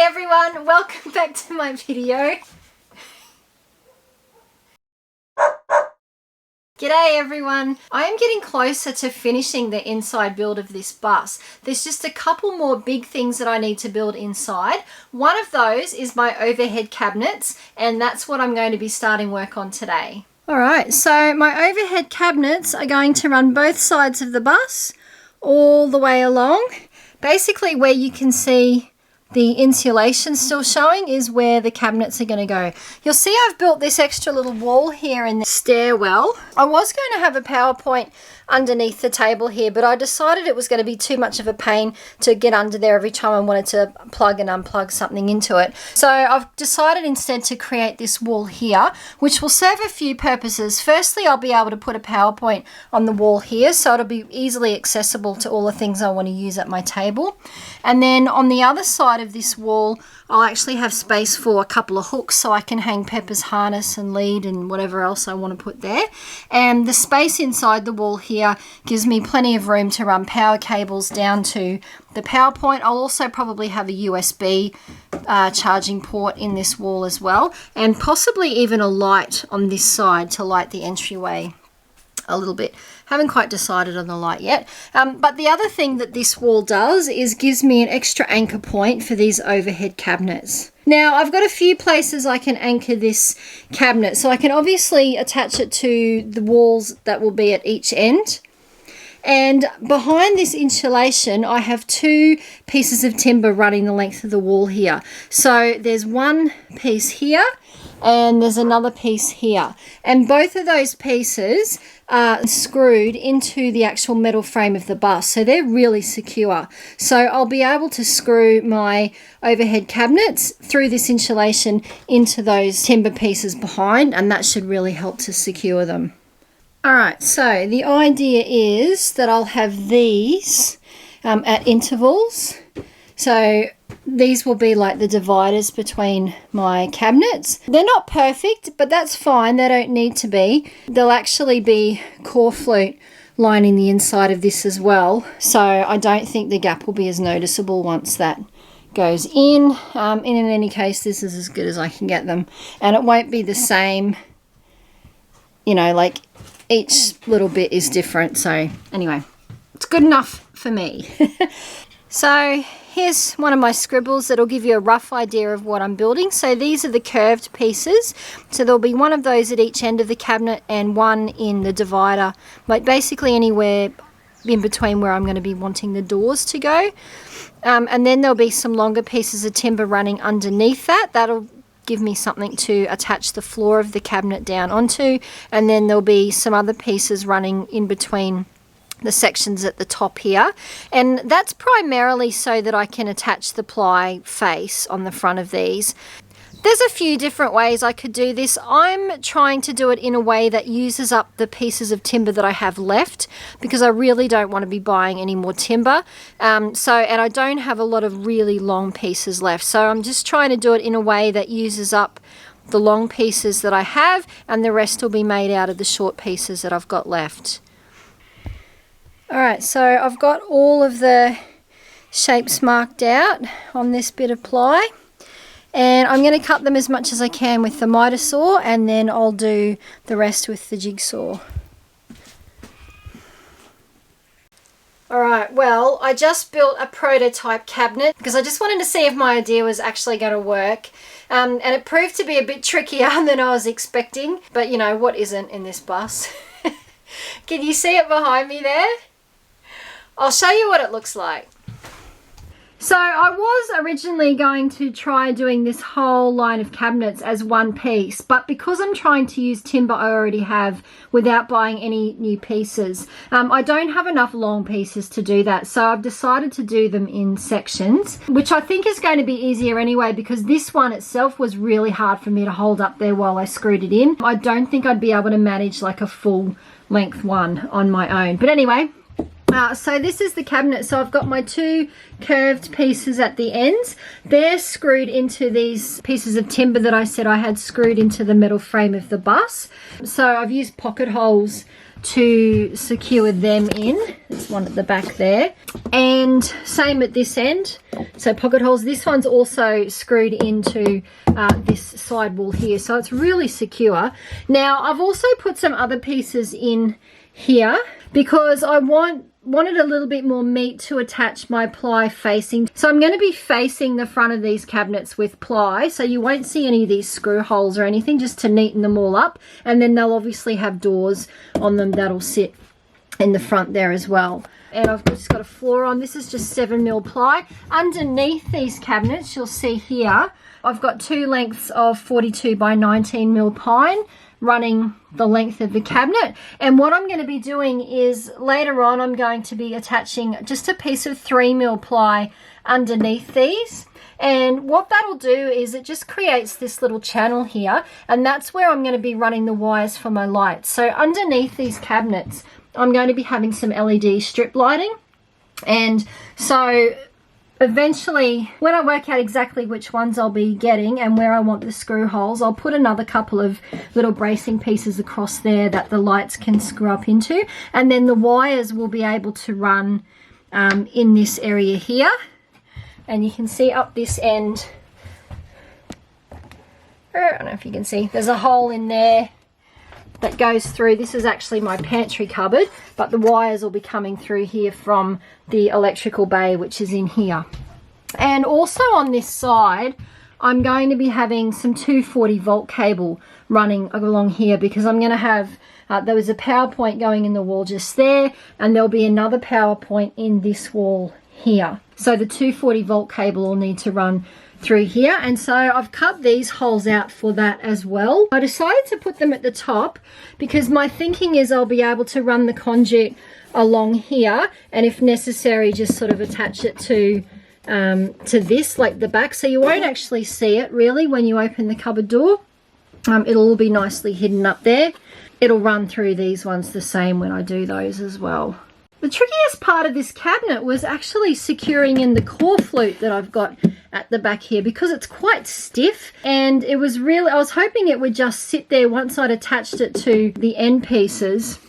everyone, welcome back to my video. G'day everyone. I am getting closer to finishing the inside build of this bus. There's just a couple more big things that I need to build inside. One of those is my overhead cabinets, and that's what I'm going to be starting work on today. Alright, so my overhead cabinets are going to run both sides of the bus all the way along. Basically where you can see the insulation still showing is where the cabinets are going to go. You'll see I've built this extra little wall here in the stairwell. I was going to have a PowerPoint underneath the table here, but I decided it was going to be too much of a pain to get under there every time I wanted to plug and unplug something into it. So I've decided instead to create this wall here, which will serve a few purposes. Firstly, I'll be able to put a PowerPoint on the wall here, so it'll be easily accessible to all the things I want to use at my table. And then on the other side of this wall, I'll actually have space for a couple of hooks so I can hang Pepper's harness and lead and whatever else I want to put there. And the space inside the wall here gives me plenty of room to run power cables down to the PowerPoint. I'll also probably have a USB charging port in this wall as well, and possibly even a light on this side to light the entryway a little bit. Haven't quite decided on the light yet. But the other thing that this wall does is gives me an extra anchor point for these overhead cabinets. Now I've got a few places I can anchor this cabinet. So I can obviously attach it to the walls that will be at each end. And behind this insulation, I have two pieces of timber running the length of the wall here. So there's one piece here and there's another piece here. And both of those pieces are screwed into the actual metal frame of the bus. So they're really secure. So I'll be able to screw my overhead cabinets through this insulation into those timber pieces behind, and that should really help to secure them. Alright, so the idea is that I'll have these at intervals. So these will be like the dividers between my cabinets. They're not perfect, but that's fine. They don't need to be. There'll actually be core flute lining the inside of this as well. So I don't think the gap will be as noticeable once that goes in. And in any case, this is as good as I can get them. And it won't be the same, you know, like each little bit is different. So anyway, it's good enough for me. So here's one of my scribbles that'll give you a rough idea of what I'm building. So these are the curved pieces. So there'll be one of those at each end of the cabinet and one in the divider, like basically anywhere in between where I'm going to be wanting the doors to go. And then there'll be some longer pieces of timber running underneath that. That'll give me something to attach the floor of the cabinet down onto. And then there'll be some other pieces running in between the sections at the top here, and that's primarily so that I can attach the ply face on the front of these. There's a few different ways I could do this. I'm trying to do it in a way that uses up the pieces of timber that I have left, because I really don't want to be buying any more timber. And I don't have a lot of really long pieces left, so I'm just trying to do it in a way that uses up the long pieces that I have, and the rest will be made out of the short pieces that I've got left. Alright, so I've got all of the shapes marked out on this bit of ply, and I'm going to cut them as much as I can with the miter saw, and then I'll do the rest with the jigsaw. Alright, well, I just built a prototype cabinet because I just wanted to see if my idea was actually going to work. And it proved to be a bit trickier than I was expecting, but you know, what isn't in this bus? Can you see it behind me there? I'll show you what it looks like. So I was originally going to try doing this whole line of cabinets as one piece, but because I'm trying to use timber I already have without buying any new pieces, I don't have enough long pieces to do that. So I've decided to do them in sections, which I think is going to be easier anyway, because this one itself was really hard for me to hold up there while I screwed it in. I don't think I'd be able to manage like a full length one on my own. But anyway, so this is the cabinet. So I've got my two curved pieces at the ends. They're screwed into these pieces of timber that I said I had screwed into the metal frame of the bus. So I've used pocket holes to secure them in. There's one at the back there. And same at this end. So pocket holes. This one's also screwed into this side wall here. So it's really secure. Now, I've also put some other pieces in here because I wanted a little bit more meat to attach my ply facing. So I'm going to be facing the front of these cabinets with ply, so you won't see any of these screw holes or anything, just to neaten them all up. And then they'll obviously have doors on them that'll sit in the front there as well. And I've just got a floor on. This is just 7mm ply. Underneath these cabinets, you'll see here, I've got 2 lengths of 42 by 19mm pine running the length of the cabinet. And what I'm going to be doing is later on I'm going to be attaching just a piece of 3mm ply underneath these. And what that'll do is it just creates this little channel here, and that's where I'm going to be running the wires for my lights. So underneath these cabinets I'm going to be having some LED strip lighting. And so eventually, when I work out exactly which ones I'll be getting and where I want the screw holes, I'll put another couple of little bracing pieces across there that the lights can screw up into. And then the wires will be able to run in this area here. And you can see up this end, I don't know if you can see, there's a hole in there that goes through. This is actually my pantry cupboard, but the wires will be coming through here from the electrical bay, which is in here. And also on this side, I'm going to be having some 240 volt cable running along here, because I'm going to have, there was a power point going in the wall just there, and there'll be another power point in this wall here. So the 240 volt cable will need to run through here, and so I've cut these holes out for that as well. I decided to put them at the top because my thinking is I'll be able to run the conduit along here, and if necessary just sort of attach it to this, like the back, so you won't actually see it really when you open the cupboard door. It'll all be nicely hidden up there. It'll run through these ones the same when I do those as well. The trickiest part of this cabinet was actually securing in the core flute that I've got at the back here, because it's quite stiff, and it was really, I was hoping it would just sit there once I'd attached it to the end pieces,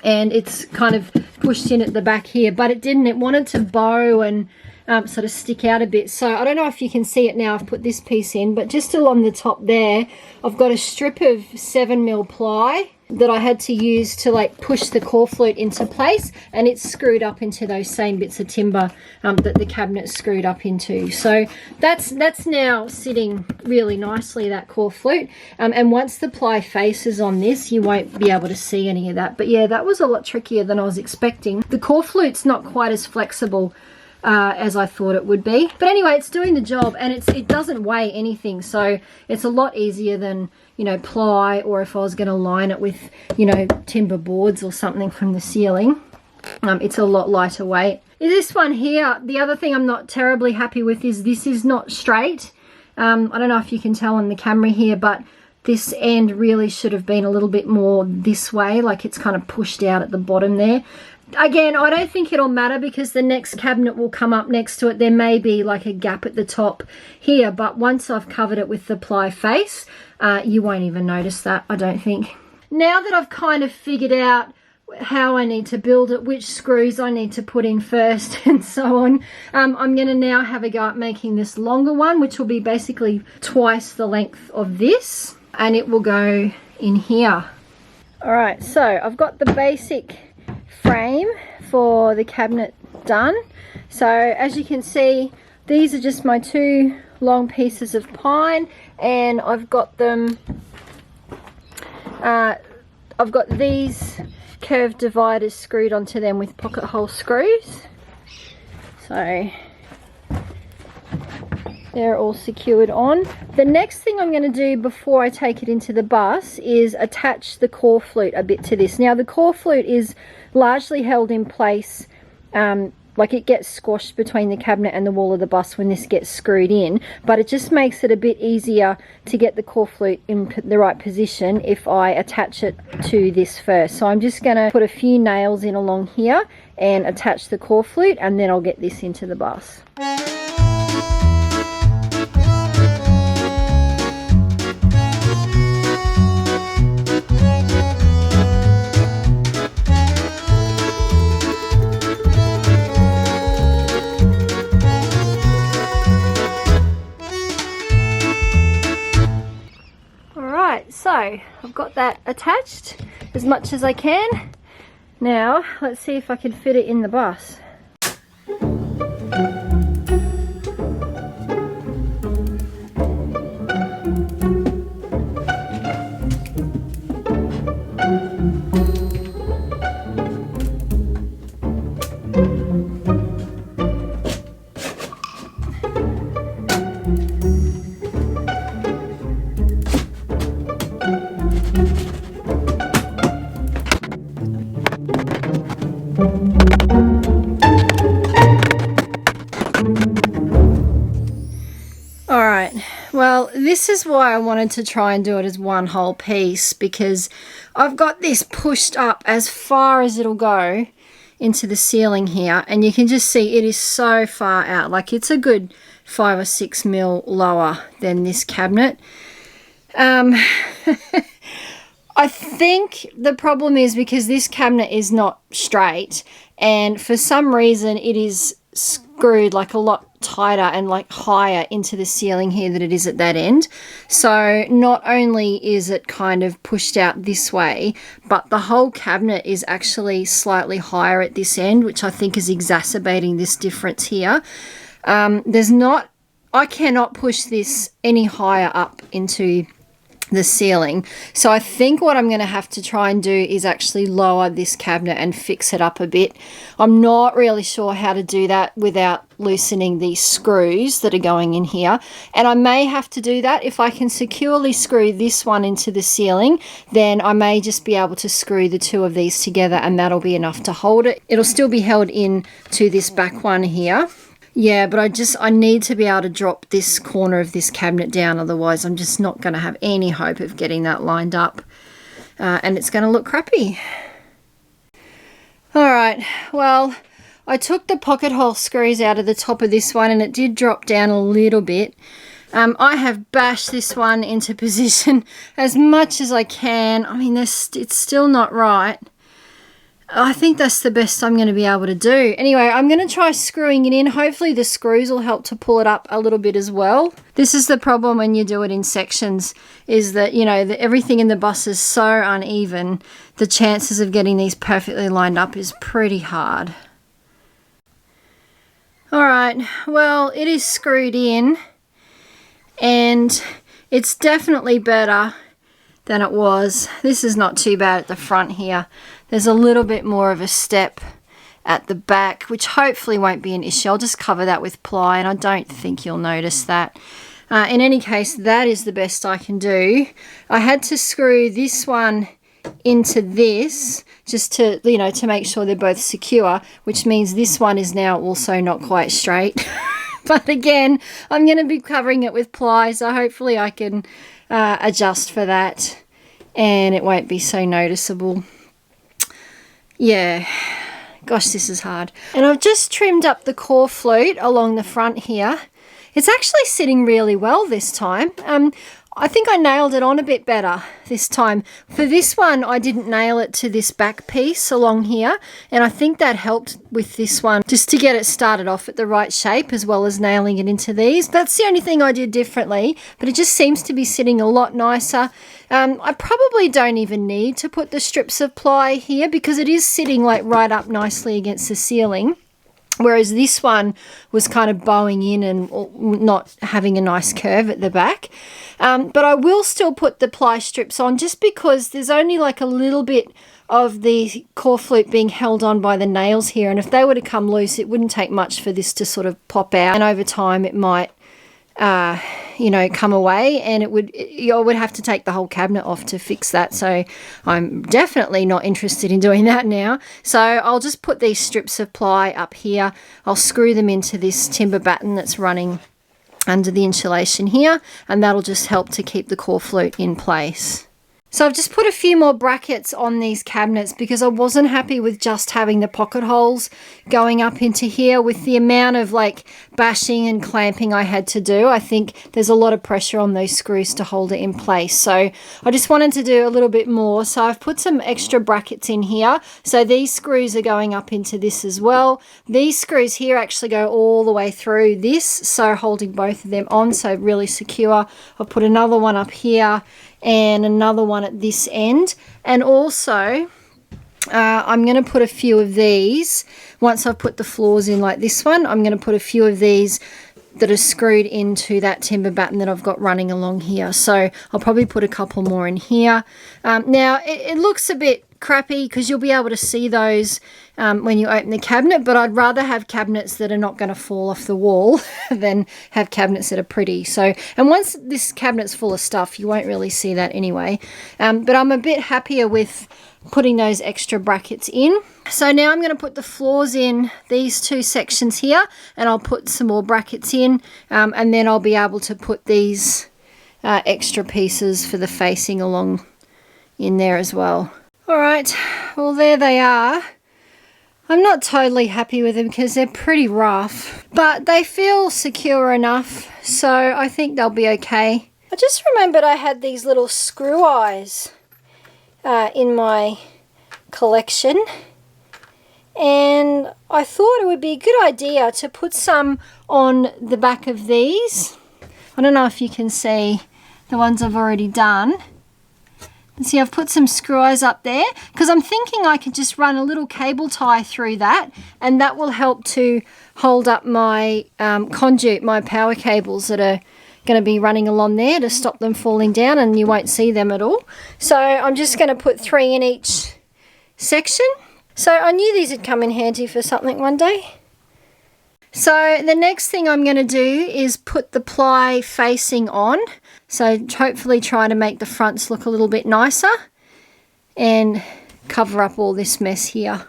and it's kind of pushed in at the back here, but it didn't. It wanted to bow and sort of stick out a bit. So I don't know if you can see it now. I've put this piece in, but just along the top there I've got a strip of 7mm ply that I had to use to like push the core flute into place, and it's screwed up into those same bits of timber that the cabinet's screwed up into. So that's now sitting really nicely, that core flute, and once the ply face is on this, you won't be able to see any of that. But yeah, that was a lot trickier than I was expecting. The core flute's not quite as flexible as I thought it would be, but anyway, it's doing the job, and it doesn't weigh anything, so it's a lot easier than, you know, ply, or if I was going to line it with, you know, timber boards or something from the ceiling. It's a lot lighter weight. This one here, the other thing I'm not terribly happy with is this is not straight. I don't know if you can tell on the camera here, but this end really should have been a little bit more this way, like it's kind of pushed out at the bottom there. Again, I don't think it'll matter because the next cabinet will come up next to it. There may be like a gap at the top here, but once I've covered it with the ply face, you won't even notice that, I don't think. Now that I've kind of figured out how I need to build it, which screws I need to put in first and so on, I'm going to now have a go at making this longer one, which will be basically twice the length of this, and it will go in here. Alright, so I've got the basic frame for the cabinet done. So as you can see, these are just my 2 long pieces of pine, and I've got them, I've got these curved dividers screwed onto them with pocket hole screws. So they're all secured on. The next thing I'm going to do before I take it into the bus is attach the core flute a bit to this. Now the core flute is largely held in place, like it gets squashed between the cabinet and the wall of the bus when this gets screwed in, but it just makes it a bit easier to get the core flute in the right position if I attach it to this first. So I'm just going to put a few nails in along here and attach the core flute, and then I'll get this into the bus. So I've got that attached as much as I can. Now let's see if I can fit it in the bus. Alright, well this is why I wanted to try and do it as one whole piece, because I've got this pushed up as far as it'll go into the ceiling here, and you can just see it is so far out, like it's a good 5 or 6 mil lower than this cabinet. I think the problem is because this cabinet is not straight, and for some reason it is screwed like a lot tighter and like higher into the ceiling here than it is at that end. So not only is it kind of pushed out this way, but the whole cabinet is actually slightly higher at this end, which I think is exacerbating this difference here. I cannot push this any higher up into the ceiling. So I think what I'm going to have to try and do is actually lower this cabinet and fix it up a bit. I'm not really sure how to do that without loosening these screws that are going in here, and I may have to do that. If I can securely screw this one into the ceiling, then I may just be able to screw the two of these together and that'll be enough to hold it. It'll still be held in to this back one here. Yeah, but I need to be able to drop this corner of this cabinet down, otherwise I'm just not going to have any hope of getting that lined up, and it's going to look crappy. Alright, well, I took the pocket hole screws out of the top of this one and it did drop down a little bit. I have bashed this one into position as much as I can. I mean, it's still not right. I think that's the best I'm going to be able to do. Anyway, I'm going to try screwing it in. Hopefully the screws will help to pull it up a little bit as well. This is the problem when you do it in sections, is that, you know, everything in the bus is so uneven. The chances of getting these perfectly lined up is pretty hard. Alright, well, it is screwed in and it's definitely better than it was. This is not too bad at the front here. There's a little bit more of a step at the back, which hopefully won't be an issue. I'll just cover that with ply and I don't think you'll notice that. In any case, that is the best I can do. I had to screw this one into this just to, you know, to make sure they're both secure, which means this one is now also not quite straight. But again, I'm going to be covering it with ply, so hopefully I can adjust for that and it won't be so noticeable. Yeah, gosh, this is hard. And I've just trimmed up the core flute along the front here. It's actually sitting really well this time. I think I nailed it on a bit better this time. For this one, I didn't nail it to this back piece along here, and I think that helped with this one, just to get it started off at the right shape as well as nailing it into these. That's the only thing I did differently, but it just seems to be sitting a lot nicer. I probably don't even need to put the strips of ply here because it is sitting like right up nicely against the ceiling. Whereas this one was kind of bowing in and not having a nice curve at the back. But I will still put the ply strips on just because there's only like a little bit of the core flute being held on by the nails here. And if they were to come loose, it wouldn't take much for this to sort of pop out. And over time it might, you know, come away, and I would have to take the whole cabinet off to fix that. So I'm definitely not interested in doing that now. So I'll just put these strips of ply up here. I'll screw them into this timber batten that's running under the insulation here, and that'll just help to keep the core flute in place. So I've just put a few more brackets on these cabinets because I wasn't happy with just having the pocket holes going up into here. With the amount of like bashing and clamping I had to do, I think there's a lot of pressure on those screws to hold it in place. So I just wanted to do a little bit more. So I've put some extra brackets in here. So these screws are going up into this as well. These screws here actually go all the way through this, so holding both of them on, so really secure. I've put another one up here and another one at this end, and also I'm going to put a few of these once I've put the floors in like this one. I'm going to put a few of these that are screwed into that timber batten that I've got running along here, so I'll probably put a couple more in here. Now it looks a bit crappy because you'll be able to see those when you open the cabinet, but I'd rather have cabinets that are not going to fall off the wall than have cabinets that are pretty. So, and once this cabinet's full of stuff, you won't really see that anyway. But I'm a bit happier with putting those extra brackets in. So now I'm going to put the floors in these two sections here, and I'll put some more brackets in, and then I'll be able to put these extra pieces for the facing along in there as well. All right, well there they are. I'm not totally happy with them because they're pretty rough, but they feel secure enough, so I think they'll be okay. I just remembered I had these little screw eyes in my collection, and I thought it would be a good idea to put some on the back of these. I don't know if you can see the ones I've already done. See, I've put some screw eyes up there because I'm thinking I could just run a little cable tie through that, and that will help to hold up my conduit, my power cables that are going to be running along there to stop them falling down, and you won't see them at all. So I'm just going to put 3 in each section. So I knew these would come in handy for something one day. So the next thing I'm going to do is put the ply facing on. So hopefully try to make the fronts look a little bit nicer and cover up all this mess here.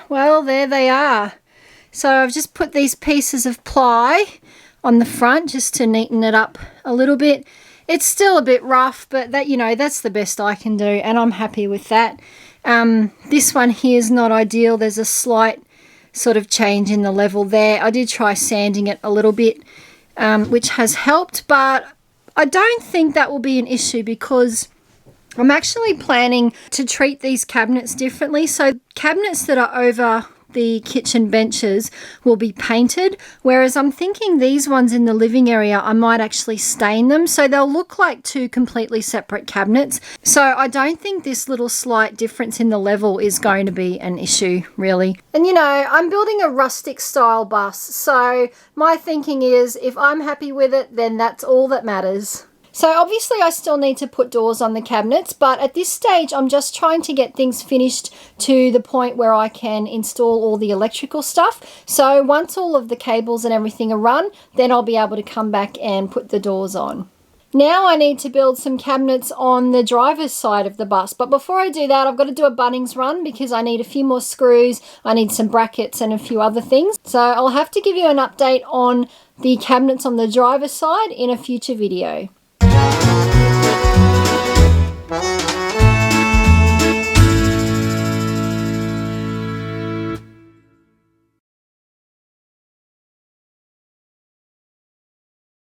Well, there they are. So I've just put these pieces of ply on the front just to neaten it up a little bit. It's still a bit rough, but that, you know, that's the best I can do, and I'm happy with that. This one here is not ideal. There's a slight sort of change in the level there. I did try sanding it a little bit, which has helped, but I don't think that will be an issue because I'm actually planning to treat these cabinets differently. So cabinets that are over the kitchen benches will be painted, whereas I'm thinking these ones in the living area, I might actually stain them, so they'll look like 2 completely separate cabinets. So I don't think this little slight difference in the level is going to be an issue, really. And you know, I'm building a rustic style bus, so my thinking is if I'm happy with it, then that's all that matters. So obviously I still need to put doors on the cabinets, but at this stage I'm just trying to get things finished to the point where I can install all the electrical stuff. So once all of the cables and everything are run, then I'll be able to come back and put the doors on. Now I need to build some cabinets on the driver's side of the bus, but before I do that I've got to do a Bunnings run because I need a few more screws, I need some brackets and a few other things. So I'll have to give you an update on the cabinets on the driver's side in a future video.